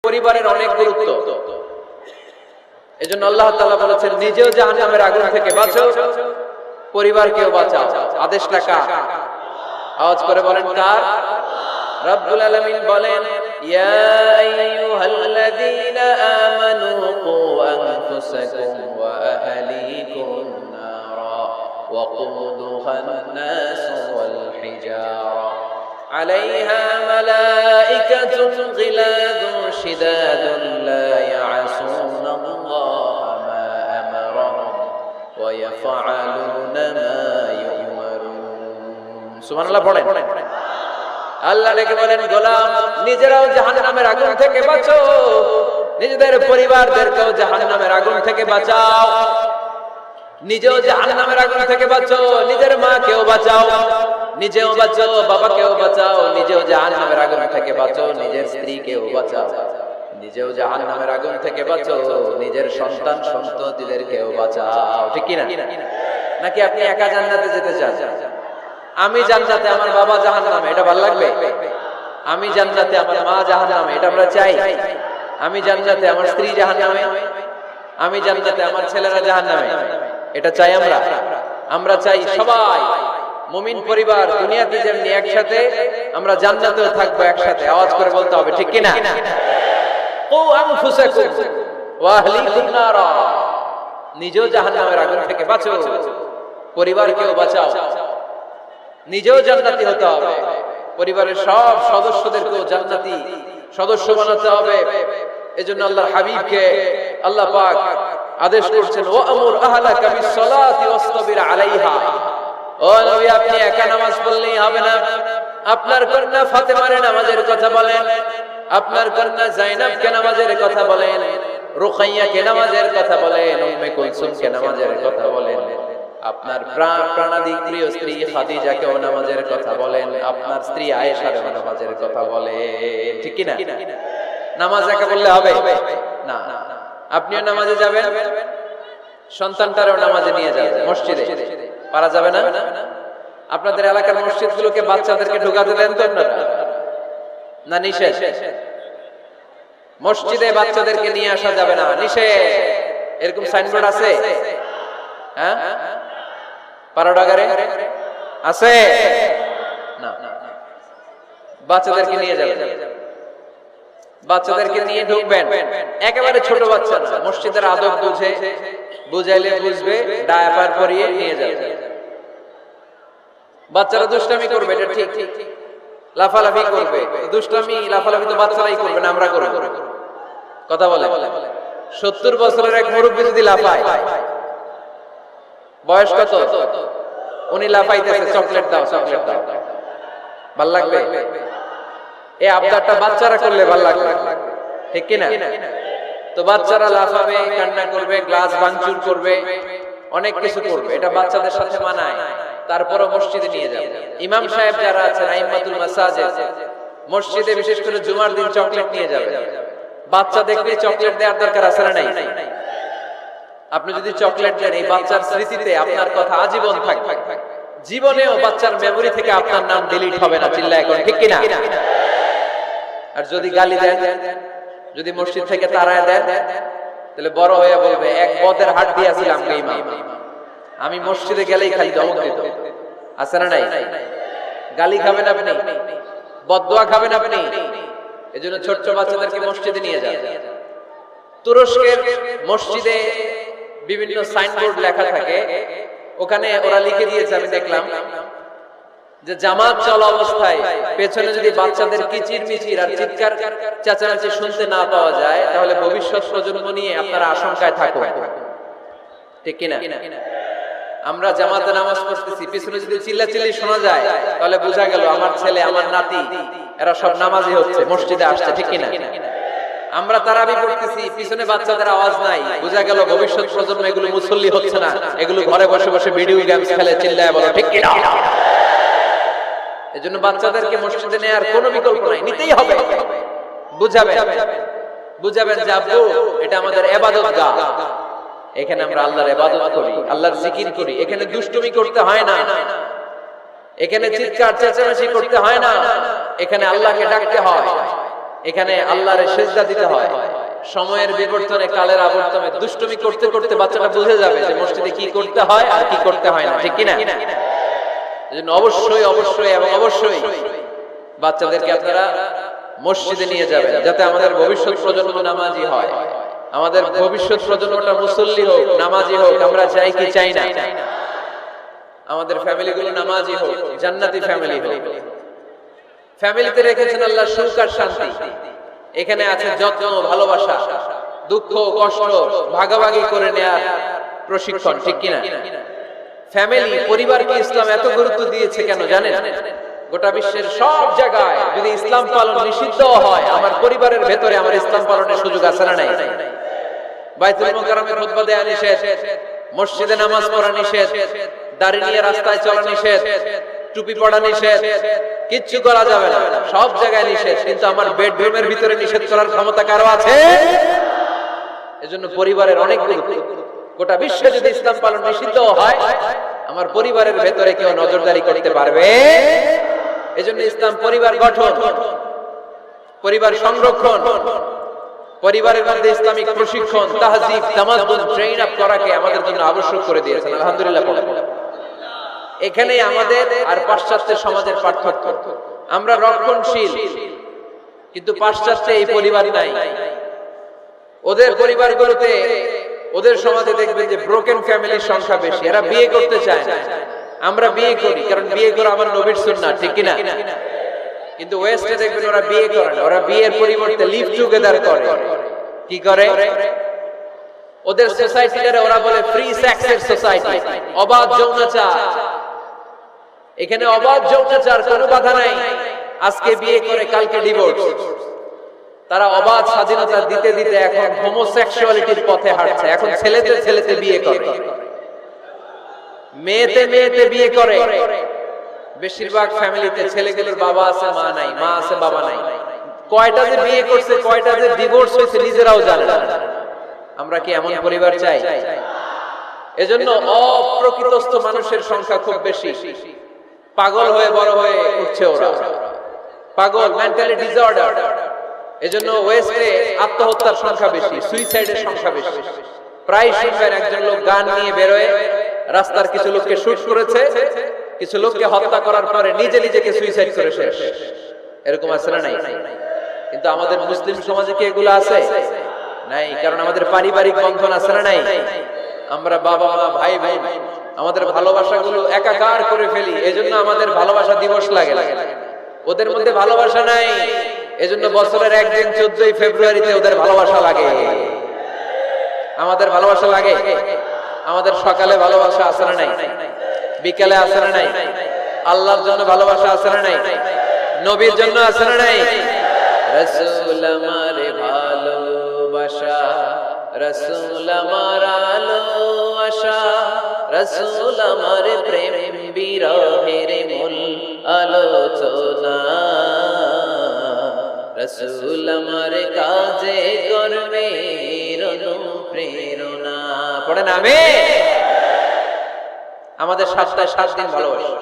পরিবারের অনেক গুরুত্ব। এজন্য আল্লাহ তাআলা বলেছেন নিজেও জাহান্নামের আগুন থেকে বাঁচো, পরিবারকেও বাঁচাও। আদেশটা কার? আওয়াজ করে বলেন কার? রব্বুল আলামিন বলেন ইয়া আইয়ুহাল্লাযীনা আমানু কু আনফুসাকুম ওয়া আহলিকুম নারা ওয়াকুদুহান নাস ওয়াল হিজারা আলাইহা মালাইকাতুন গিলাযুন শিদাদুন লা ইয়াসুনা আল্লাহা মা আমারাহুম ওয়া ইয়াফআলুনা মা ইউমারুন। সুবহানাল্লাহ পড়েন। আল্লাহ ডেকে বলেন গোলাম নিজেরাও জাহান্নামের আগুন থেকে বাঁচো, নিজেদের পরিবারদেরকেও জাহান্নামের আগুন থেকে বাঁচাও। নিজেও জাহান্নামের আগুন থেকে বাঁচো, নিজের মাকেও বাঁচাও, নিজেও বাঁচো, বাবাকেও বাঁচাও। নিজেও জাহান্নামের আগুন থেকে বাঁচো, নিজের স্ত্রীকেও বাঁচাও। নিজেও জাহান্নামের আগুন থেকে বাঁচো, নিজের সন্তান সন্ততিদেরকেও বাঁচাও। ঠিক কি না? নাকি আপনি একা জান্নাতে যেতে চান? আমি জান্নাতে, আমার বাবা জাহান্নামে, এটা ভালো লাগবে? আমি জান্নাতে, আমার মা জাহান্নামে, এটা আমরা চাই? আমি জান্নাতে, আমার স্ত্রী জাহান্নামে, আমি জান্নাতে, আমার ছেলেরা জাহান্নামে, এটা চাই আমরা? আমরা চাই সবাই মুমিন পরিবার দুনিয়াতে যেমনি একসাথে, আমরা জান্নাতেও থাকবো একসাথে। আওয়াজ করে বলতে হবে, ঠিক কি না? কু আনফুসাকুম ওয়া আহলিকুম নারা, নিজেও জাহান্নামের আগুন থেকে বাঁচো, পরিবারকেও বাঁচাও। নিজেও জান্নাতি হতে হবে, পরিবারের সব সদস্যদেরকেও জান্নাতি সদস্য বানাতে হবে। এজন্য আল্লাহর হাবিবকে আল্লাহ পাক আদেশ করছেন ওয়া আমুর আহলাকা বিসসালাতি ওয়াসতাবির আলাইহা। ও নবী, আপনি একা নামাজ পড়লেই হবে না, আপনার কন্যা ফাতেমার নামাজের কথা বলেন, আপনার কন্যা যায়েনবকে নামাজের কথা বলেন, রুকাইয়াকে নামাজের কথা বলেন, উম্মে কুলসুমকে নামাজের কথা বলেন, আপনার প্রাণাদি প্রিয় স্ত্রী খাদিজাকেও নামাজের কথা বলেন, আপনার স্ত্রী আয়েশারও নামাজের কথা বলেন। ঠিক কি না? নামাজ একা বললে হবে না। আপনিও নামাজে যাবেন, সন্তানটারও নামাজে নিয়ে যাবেন, মসজিদে পারা যাবে না? আপনাদের এলাকার মসজিদগুলোকে বাচ্চাদেরকে ঢোকাতে দেন তো আপনারা, না নিষেধ? মসজিদে বাচ্চাদেরকে নিয়ে আসা যাবে না, নিষেধ, এরকম সাইনবোর্ড আছে? হ্যাঁ, পারাডাগারে আছে না? বাচ্চাদেরকে নিয়ে যাবেন, বাচ্চাদেরকে নিয়ে ঢুকবেন, একেবারে ছোট বাচ্চা না, মসজিদের আদব বুঝে, বুঝাইলে বুঝবে, ডায়াপার পরিয়ে নিয়ে যাবে। বাচ্চারা দুষ্টামি করবে, এটা ঠিক, লাফালাফি করবে, দুষ্টামি লাফালাফি তো বাচ্চারাই করবে না, আমরা করব। কথা বলে 70 বছরের এক মুরব্বী যদি লাফায়, বয়স কত, উনি লাফাইতেছে, চকলেট দাও, চকলেট দাও, ভাল লাগবে? এই আবদারটা বাচ্চারা করলে ভাল লাগবে, ঠিক কিনা? তো বাচ্চারা লাফাবে, কান্না করবে, গ্লাস ভাঙচুর করবে, অনেক কিছু করবে, এটা বাচ্চাদের সাথে মানায়। তারপরও মসজিদে নিয়ে যাবে। ইমাম সাহেব যারা আছেন, আইম্মাতুল মাসাজিদ, মসজিদে বিশেষ করে জুমার দিন চকলেট নিয়ে যাবে। বাচ্চা দেখলে চকলেট দেওয়ার দরকার আছে না নাই? আপনি যদি চকলেট দেন, এই বাচ্চার স্মৃতিতে আপনার কথা আজীবন থাকবে, জীবনেও বাচ্চার মেমোরি থেকে আপনার নাম ডিলিট হবে না। চিল্লায় এখন, ঠিক কিনা? আর যদি গালি দেন, যদি মসজিদ থেকে তাড়ায় দেন, তাহলে বড় হয়ে বলবে এক বদের হাট দিয়েছিলাম ইমাম, আমি মসজিদে গেলেই খালি ধমক দিত। আছে না নাই? গালি খাবেন আপনি, বদদোয়া খাবেন আপনি। এজন্য ছোট ছোট বাচ্চাদেরকে মসজিদে নিয়ে যান। তুরস্কের মসজিদে বিভিন্ন সাইনবোর্ড লেখা থাকে, ওখানে ওরা লিখে দিয়েছে, আমি দেখলাম যে জামাত চলা অবস্থায় পেছনে যদি বাচ্চাদের কিচির মিচির আর চিৎকার চেঁচামেচি শুনতে না পাওয়া যায়, তাহলে ভবিষ্যৎ প্রজন্ম নিয়ে আপনারা আশঙ্কায় থাকুন। ঠিক কিনা? আমরা জামাতে নামাজ পড়তেছি, পিছনে যদি চিল্লাচিল্লি শোনা যায়, তাহলে বোঝা গেল আমার ছেলে, আমার নাতি, এরা সব নামাজি হচ্ছে, মসজিদে আসছে। ঠিক কিনা? আমরা তারাবি পড়তেছি, পিছনে বাচ্চাদের আওয়াজ নাই, বোঝা গেল ভবিষ্যৎ প্রজন্ম এগুলো মুসল্লি হচ্ছে না, এগুলো ঘরে বসে বসে ভিডিও গেমস খেলে, চিল্লায় বলো। ঠিক কিনা? এজন্য বাচ্চাদেরকে মসজিদে নেওয়ার কোনো বিকল্প নাই, নিতেই হবে। বুঝাবেন যে আব্বু, এটা আমাদের ইবাদতগাহ, এখানে আমরা আল্লাহর ইবাদত করি, আল্লাহর জিকির করি, এখানে দুষ্টুমি করতে হয় না, এখানে চিৎকার চেঁচামেচি করতে হয় না, এখানে আল্লাহকে ডাকতে হয়, এখানে আল্লাহর সেজদা দিতে হয়। সময়ের বিবর্তনে, কালের আবর্তনে দুষ্টুমি করতে করতে বাচ্চাটা বুঝে যাবে যে মসজিদে কি করতে হয় আর কি করতে হয় না, ঠিক কিনা? এজন্য অবশ্যই অবশ্যই এবং অবশ্যই বাচ্চাদেরকে আপনারা মসজিদে নিয়ে যাবেন, যাতে আমাদের ভবিষ্যৎ প্রজন্ম নামাজি হয়, আমাদের ভবিষ্যৎ প্রজন্মটা মুসল্লি হোক, নামাজি হোক। আমরা চাই কি চাই না? আমাদের ফ্যামিলিগুলো নামাজি হোক, জান্নাতি ফ্যামিলি হোক। ফ্যামিলিতে রেখেছেন আল্লাহ সুখ আর শান্তি। এখানে আছে যত্ন, ভালোবাসা, দুঃখ কষ্ট ভাগাভাগি করে নেয়ার প্রশিক্ষণ, ঠিক কিনা? ফ্যামিলি, পরিবারকে ইসলাম এত গুরুত্ব দিয়েছে কেন জানেন? গোটা বিশ্বের সব জায়গায় যদি ইসলাম পালন নিষিদ্ধ হয়, আমার পরিবারের ভেতরে আমার ইসলাম পালনের সুযোগ আছে না নাই? বাইতুল মুকাররমে খুতবা দেয়া নিষেধ, মসজিদে নামাজ পড়া নিষেধ, দাড়ি নিয়ে রাস্তায় চলা নিষেধ, টুপি পড়া নিষেধ, কিচ্ছু করা যাবে না, সব জায়গায় নিষেধ। কিন্তু আমার বেডরুমের ভিতরে নিষেধ করার ক্ষমতা কারো আছে? এজন্য পরিবারের অনেক গুরুত্ব। গোটা বিশ্বে যদি ইসলাম পালন নিষিদ্ধ হয়, আমার পরিবারের ভেতরে কেউ নজরদারি করতে পারবে? এজন্য ইসলাম পরিবার গঠন, পরিবার সংরক্ষণ, পরিবারের মধ্যে ইসলামিক প্রশিক্ষণ, তাহজিব, তামাদ্দুন, ট্রেন আপ করাকে আমাদের জন্য আবশ্যক করে দিয়েছেন। আলহামদুলিল্লাহ। এখানে আমাদের আর পাশ্চাত্যের সমাজের পার্থক্য। আমরা রক্ষণশীল, কিন্তু পাশ্চাত্যে এই পরিবার নাই। ওদের পরিবারগুলোতে, ওদের সমাজে দেখবেন যে ব্রোকেন ফ্যামিলির সংখ্যা বেশি। এরা বিয়ে করতে চায় না, আমরা বিয়ে করি, কারণ বিয়ে করা আমার নবীর সুন্নাহ, ঠিক কিনা? কিন্তু ওয়েস্টে দেখবেন ওরা বিয়ে করে না, ওরা বিয়ের পরিবর্তে লিভ টুগেদার করে। কি করে? ওদের সোসাইটিতে ওরা বলে ফ্রি সেক্সের সোসাইটি, অবাধ যৌনাচার। এখানে অবাধ যৌনাচার, কোনো বাধা নাই। আজকে বিয়ে করে কালকে ডিভোর্স। তারা অবাধ স্বাধীনতা দিতে দিতে এখন হোমোসেক্সুয়ালিটির পথে হাঁটছে। এখন ছেলেতে ছেলেতে বিয়ে করে, মেয়েতে মেয়েতে বিয়ে করে। বেশিরভাগ ফ্যামিলিতে ছেলেগুলোর বাবা আছে, মা নাই, মা আছে, বাবা নাই। কয়টা যে বিয়ে করছে, কয়টা যে ডিভোর্স হয়েছে নিজেরাও জানে না। আমরা কি এমন পরিবার চাই? এজন্য অপ্রকৃতস্থ মানুষের সংখ্যা খুব বেশি। পাগল হয়ে বড় হয়ে উঠছে ওরা, পাগল, মেন্টালি ডিসঅর্ডার। এজন্য ওয়েস্টে আত্মহত্যার সংখ্যা বেশি, সুইসাইডের সংখ্যা বেশি। প্রায় শুনবেন একজন লোক গান নিয়ে বেরোয়, রাস্তার কিছু লোককে শুট করেছে, কিছু লোককে হত্যা করার পরে নিজে নিজেকে সুইসাইড করে শেষ। এরকম আছে না নাই? কিন্তু আমাদের মুসলিম সমাজে কি এগুলো আছে? নাই। কারণ আমাদের পারিবারিক বন্ধন আছে না নাই? আমরা বাবা মা, ভাই ভাই, আমাদের ভালোবাসাগুলো একাকার করে ফেলি। এজন্য আমাদের ভালোবাসা দিবস লাগে। ওদের মধ্যে ভালোবাসা নাই, এজন্য বছরের একদিন 14 ফেব্রুয়ারিতে ওদের ভালোবাসা লাগে। আমাদের ভালোবাসা লাগে। আমাদের সকালে ভালোবাসা আছে না নাই? বিকেলে আছে না নাই? আল্লাহর জন্য ভালোবাসা আছে না নাই? নবীর জন্য আছে না নাই? রাসূল আমারে ভালোবাসা, রাসূল আমার আলো আশা, রাসূল আমারে প্রেম বিরহের মূল আলোচনা, রাসূল আমারে কাজে কর্মের অনুপ্রেরণা। পড়েন আমিন। আমাদের সপ্তাহে 7 দিন ভালোবাসা,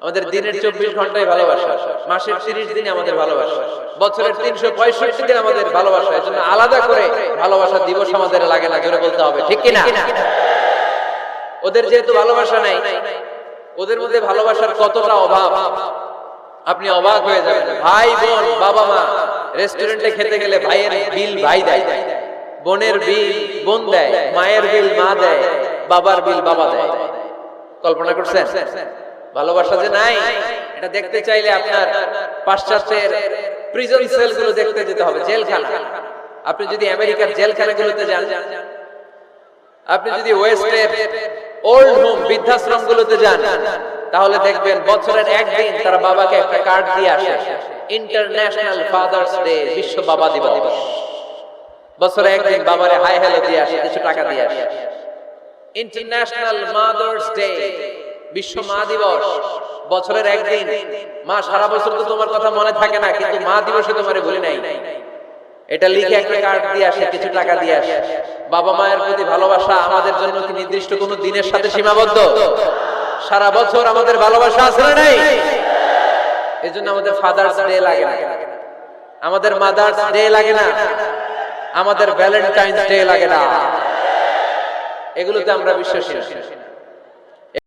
আমাদের দিনের 24 ঘন্টায় ভালোবাসা, মাসের 30 দিনে আমাদের ভালোবাসা, বছরের 365 দিন আমাদের ভালোবাসা। এজন্য আলাদা করে ভালোবাসা দিবস আমাদের লাগে না, জোরে বলতে হবে, ঠিক কিনা? ওদের যেহেতু ভালোবাসা নাই, ওদের মধ্যে ভালোবাসার কতটা অভাব আপনি অবাক হয়ে যাবেন। ভাই বোন, বাবা মা রেস্টুরেন্টে খেতে গেলে ভাইয়ের বিল ভাই দেয়, বোনের বিল বোন দেয়, মায়ের বিল মা দেয়, বাবার বিল বাবা দেয়। কল্পনা করছেন? ভালোবাসা যে নাই, এটা দেখতে চাইলে আপনার পাশ্চাত্যের প্রিজন সেল গুলো দেখতে যেতে হবে, জেলখানা। আপনি যদি আমেরিকার জেলখানাগুলোতে যান, আপনি যদি ওয়েস্টের ওল্ড হোম, বৃদ্ধাশ্রম গুলোতে যান, তাহলে দেখবেন বছরের একদিন তারা বাবাকে একটা কার্ড দিয়ে আসে, ইন্টারন্যাশনাল ফাদার্স ডে, বিশ্ব বাবা দিবস। বছরে একদিন বাবারে হাই হ্যালো দিয়ে আসে, কিছু টাকা দিয়ে আসে। ইন্টারন্যাশনাল মাদার্স ডে, বিশ্ব মা দিবস। বছরের একদিন। মা সারা বছর তো তোমার কথা মনে থাকে না, কিন্তু মা দিবসে তোমারে ভুলি নাই, এটা লিখে একটা কার্ড দিয়ে আসে, কিছু টাকা দিয়ে আসে। বাবা মায়ের প্রতি ভালোবাসা আমাদের জন্য কি নির্দিষ্ট কোনো দিনের সাথে সীমাবদ্ধ? সারা বছর আমাদের ভালোবাসা আছে না নাই? এজন্য আমাদের ফাদার্স ডে লাগে না। আমাদের মাদার্স ডে লাগে না, আমাদের ভ্যালেন্টাইন্স ডে লাগে না, এগুলোতে আমরা বিশ্বাসী না।